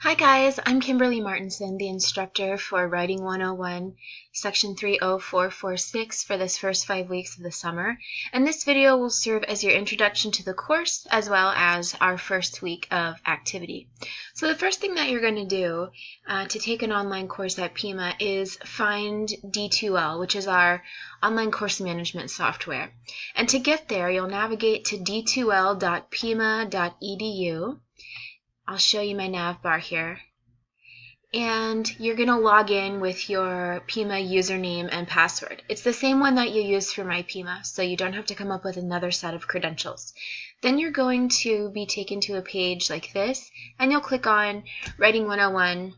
Hi guys, I'm Kimberly Martinson, the instructor for Writing 101, Section 30446 for this first 5 weeks of the summer, and this video will serve as your introduction to the course as well as our first week of activity. So the first thing that you're going to do to take an online course at Pima is find D2L, which is our online course management software. And to get there, you'll navigate to d2l.pima.edu. I'll show you my nav bar here. And you're going to log in with your Pima username and password. It's the same one that you use for My Pima, so you don't have to come up with another set of credentials. Then you're going to be taken to a page like this, and you'll click on Writing 101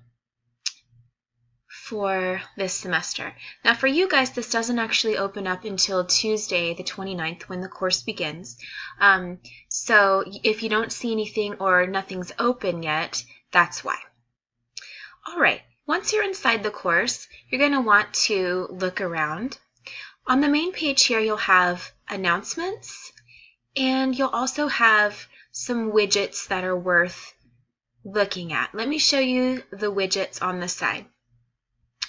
for this semester. Now for you guys, this doesn't actually open up until Tuesday the 29th when the course begins. So if you don't see anything or nothing's open yet, that's why. Alright, once you're inside the course, you're going to want to look around. On the main page here, you'll have announcements, and you'll also have some widgets that are worth looking at. Let me show you the widgets on the side.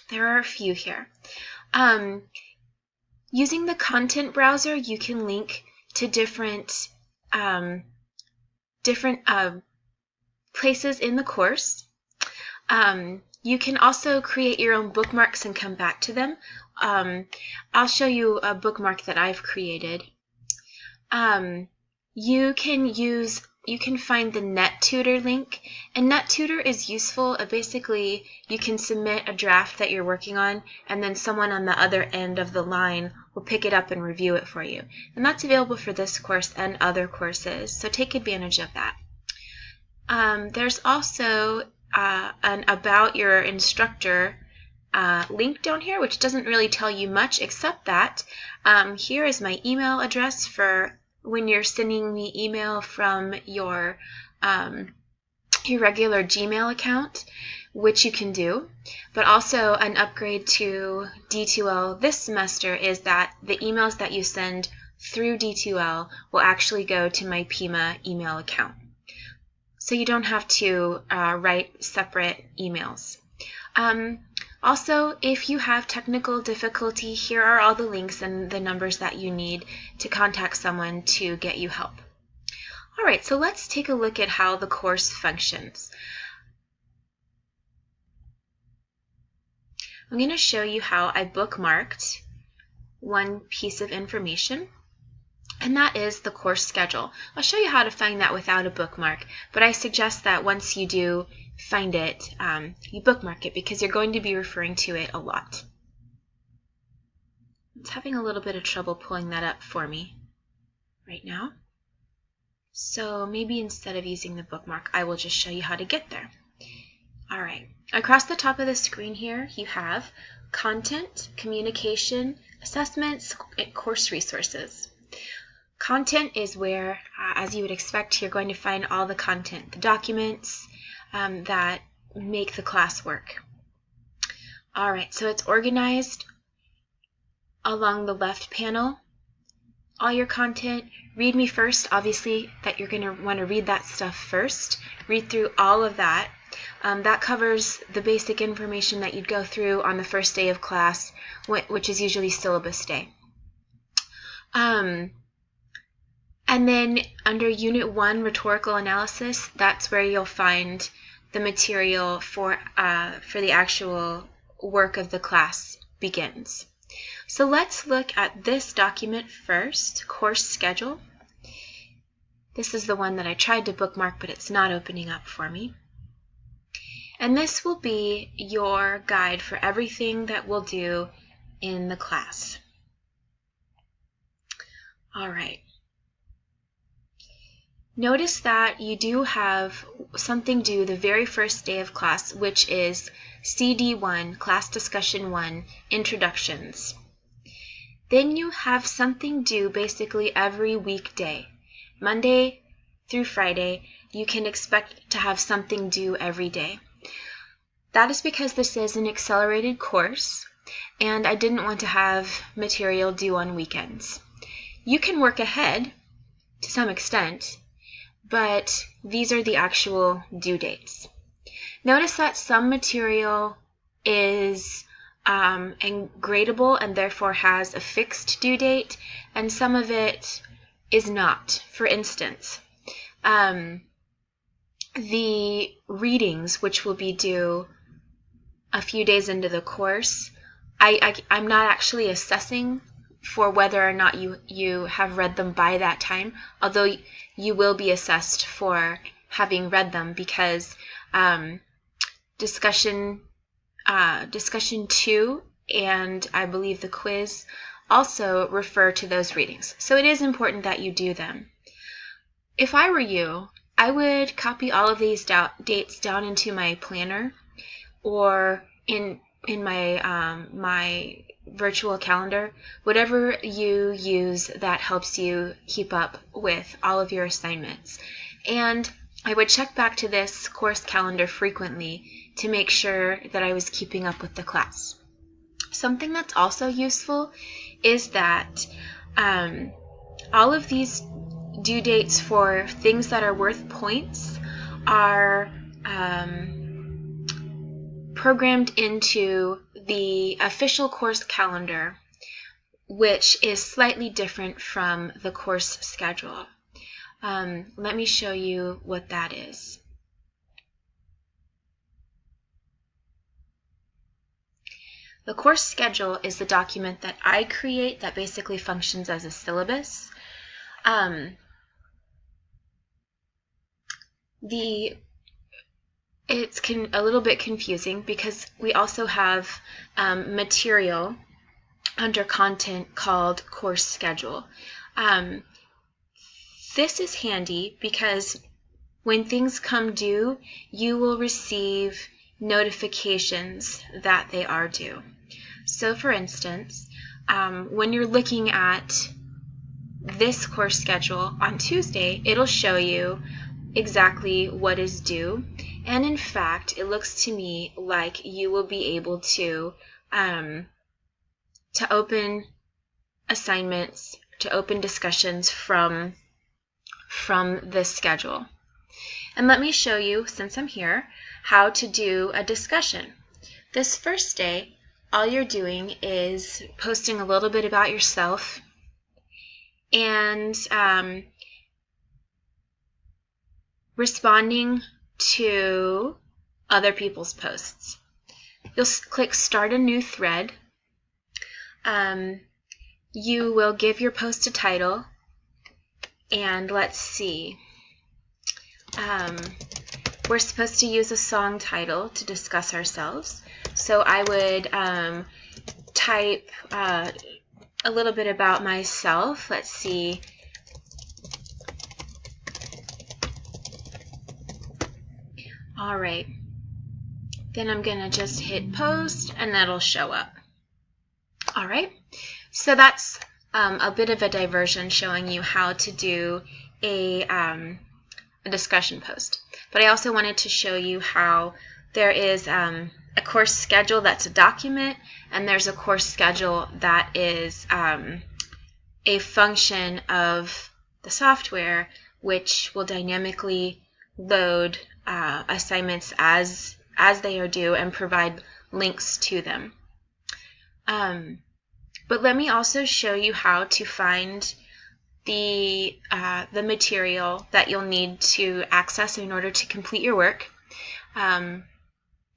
There are a few here. Using the content browser, you can link to different places in the course. You can also create your own bookmarks and come back to them. I'll show you a bookmark that I've created. You can find the NetTutor link, and NetTutor is useful. Basically, you can submit a draft that you're working on, and then someone on the other end of the line will pick it up and review it for you. And that's available for this course and other courses, so take advantage of that. There's also an About Your Instructor link down here, which doesn't really tell you much except that here is my email address for when you're sending me email from your regular Gmail account, which you can do. But also an upgrade to D2L this semester is that the emails that you send through D2L will actually go to my Pima email account. So you don't have to write separate emails. Also, if you have technical difficulty, here are all the links and the numbers that you need to contact someone to get you help. Alright, so let's take a look at how the course functions. I'm going to show you how I bookmarked one piece of information, and that is the course schedule. I'll show you how to find that without a bookmark, but I suggest that once you do find it, you bookmark it because you're going to be referring to it a lot. It's having a little bit of trouble pulling that up for me right now. So maybe instead of using the bookmark, I will just show you how to get there. Alright, across the top of the screen here, you have Content, Communication, Assessments, Course Resources. Content is where, as you would expect, you're going to find all the content, the documents that make the class work. Alright, so it's organized along the left panel. All your content, read me first, obviously that you're going to want to read that stuff first. Read through all of that. That covers the basic information that you'd go through on the first day of class, which is usually syllabus day. And then under Unit 1, Rhetorical Analysis, that's where you'll find the material for the actual work of the class begins. So let's look at this document first, Course Schedule. This is the one that I tried to bookmark, but it's not opening up for me. And this will be your guide for everything that we'll do in the class. Alright. Notice that you do have something due the very first day of class, which is CD1, Class Discussion 1, Introductions. Then you have something due basically every weekday. Monday through Friday, you can expect to have something due every day. That is because this is an accelerated course, and I didn't want to have material due on weekends. You can work ahead to some extent, but these are the actual due dates. Notice that some material is gradable and therefore has a fixed due date, and some of it is not. For instance, the readings, which will be due a few days into the course, I'm not actually assessing for whether or not you have read them by that time, although you will be assessed for having read them, because discussion 2 and I believe the quiz also refer to those readings. So it is important that you do them. If I were you, I would copy all of these dates down into my planner or in my my virtual calendar, whatever you use that helps you keep up with all of your assignments. And I would check back to this course calendar frequently to make sure that I was keeping up with the class. Something that's also useful is that all of these due dates for things that are worth points are programmed into the official course calendar, which is slightly different from the course schedule. Let me show you what that is. The course schedule is the document that I create that basically functions as a syllabus. It's a little bit confusing because we also have material under content called course schedule. This is handy because when things come due, you will receive notifications that they are due. So for instance, when you're looking at this course schedule on Tuesday, it'll show you exactly what is due. And in fact, it looks to me like you will be able to open assignments, to open discussions from this schedule. And let me show you, since I'm here, how to do a discussion. This first day, all you're doing is posting a little bit about yourself and responding to other people's posts. You'll click Start a New Thread. You will give your post a title, and let's see. We're supposed to use a song title to discuss ourselves. So I would type a little bit about myself. Let's see. All right. Then I'm going to just hit post and that'll show up. All right. So that's a bit of a diversion showing you how to do a discussion post. But I also wanted to show you how there is a course schedule that's a document, and there's a course schedule that is a function of the software, which will dynamically load assignments as they are due and provide links to them. But let me also show you how to find the material that you'll need to access in order to complete your work,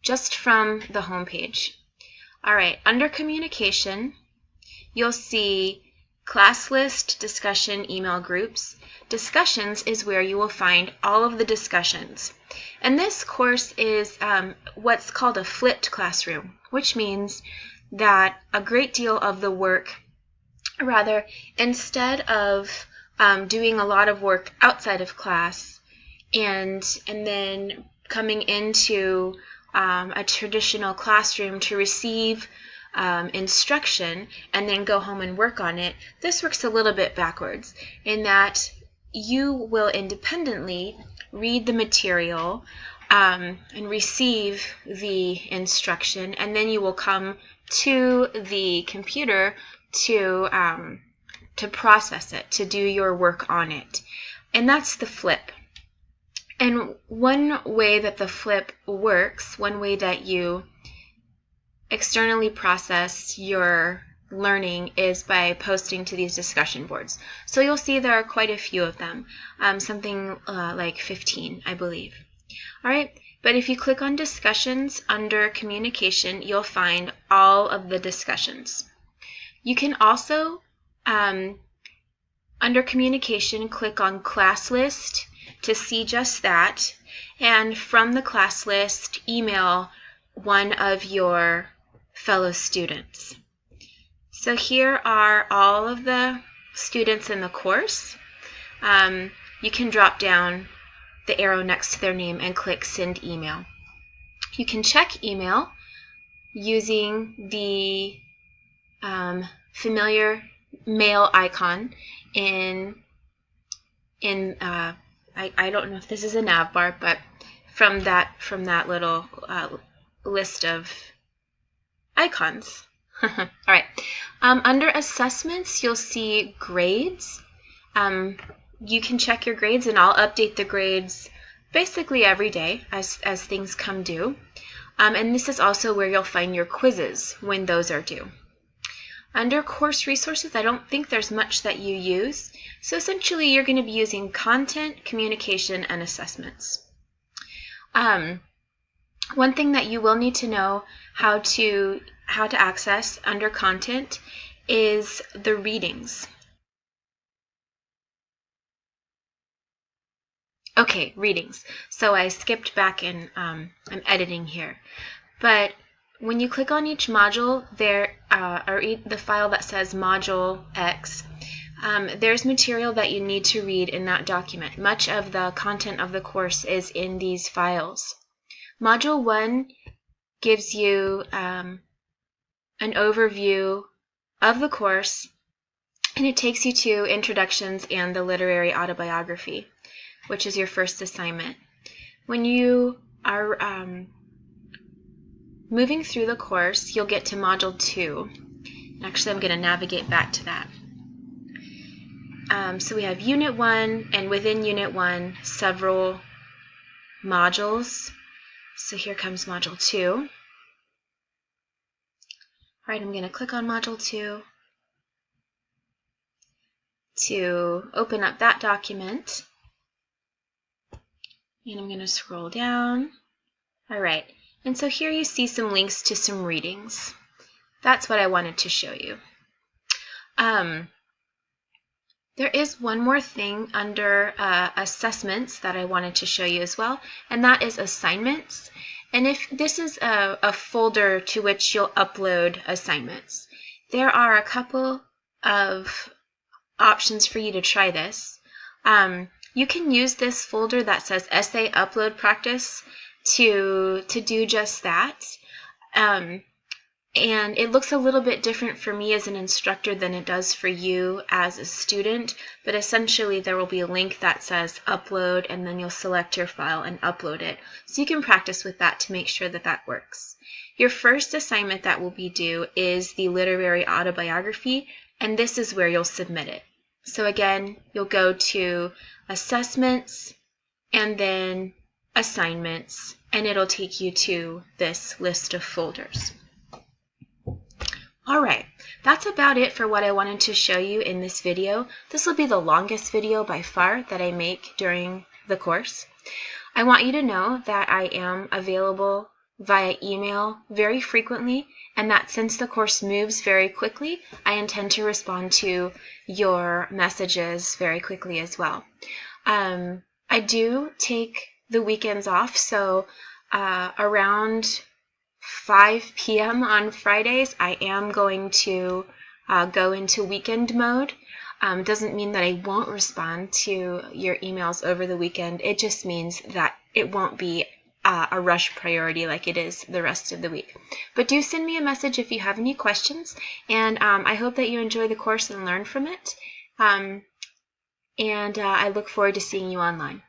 just from the home page. All right, under communication, you'll see class list, discussion, email groups. Discussions is where you will find all of the discussions. And this course is what's called a flipped classroom, which means that a great deal of the work, rather, instead of doing a lot of work outside of class and then coming into a traditional classroom to receive instruction and then go home and work on it, this works a little bit backwards in that you will independently read the material and receive the instruction, and then you will come to the computer to process it, to do your work on it. And that's the flip. And one way that the flip works, one way that you externally process your learning is by posting to these discussion boards. So you'll see there are quite a few of them, something like 15, I believe. All right, but if you click on discussions under communication, you'll find all of the discussions. You can also, under communication, click on class list to see just that, and from the class list, email one of your fellow students. So here are all of the students in the course. You can drop down the arrow next to their name and click send email. You can check email using the familiar mail icon I don't know if this is a nav bar, but from that little list of icons. All right. Under assessments, you'll see grades. You can check your grades, and I'll update the grades basically every day as things come due. And this is also where you'll find your quizzes when those are due. Under course resources, I don't think there's much that you use. So essentially, you're going to be using content, communication, and assessments. One thing that you will need to know how to access under content is the readings. Okay, readings. So I skipped back and I'm editing here. But when you click on each module, there or the file that says Module X, there's material that you need to read in that document. Much of the content of the course is in these files. Module 1 gives you an overview of the course, and it takes you to Introductions and the Literary Autobiography, which is your first assignment. When you are moving through the course, you'll get to Module 2. Actually, I'm going to navigate back to that. So we have Unit 1, and within Unit 1, several modules. So here comes Module 2. All right, I'm going to click on Module 2 to open up that document. And I'm going to scroll down. All right, and so here you see some links to some readings. That's what I wanted to show you. There is one more thing under assessments that I wanted to show you as well, and that is assignments. And if this is a folder to which you'll upload assignments, there are a couple of options for you to try this. You can use this folder that says Essay Upload Practice to do just that. And it looks a little bit different for me as an instructor than it does for you as a student, but essentially there will be a link that says upload, and then you'll select your file and upload it. So you can practice with that to make sure that that works. Your first assignment that will be due is the literary autobiography, and this is where you'll submit it. So again, you'll go to assessments and then assignments, and it'll take you to this list of folders. All right, that's about it for what I wanted to show you in this video. This will be the longest video by far that I make during the course. I want you to know that I am available via email very frequently, and that since the course moves very quickly, I intend to respond to your messages very quickly as well. I do take the weekends off, so around 5 p.m. on Fridays, I am going to go into weekend mode. Doesn't mean that I won't respond to your emails over the weekend. It just means that it won't be a rush priority like it is the rest of the week. But do send me a message if you have any questions, and I hope that you enjoy the course and learn from it. And I look forward to seeing you online.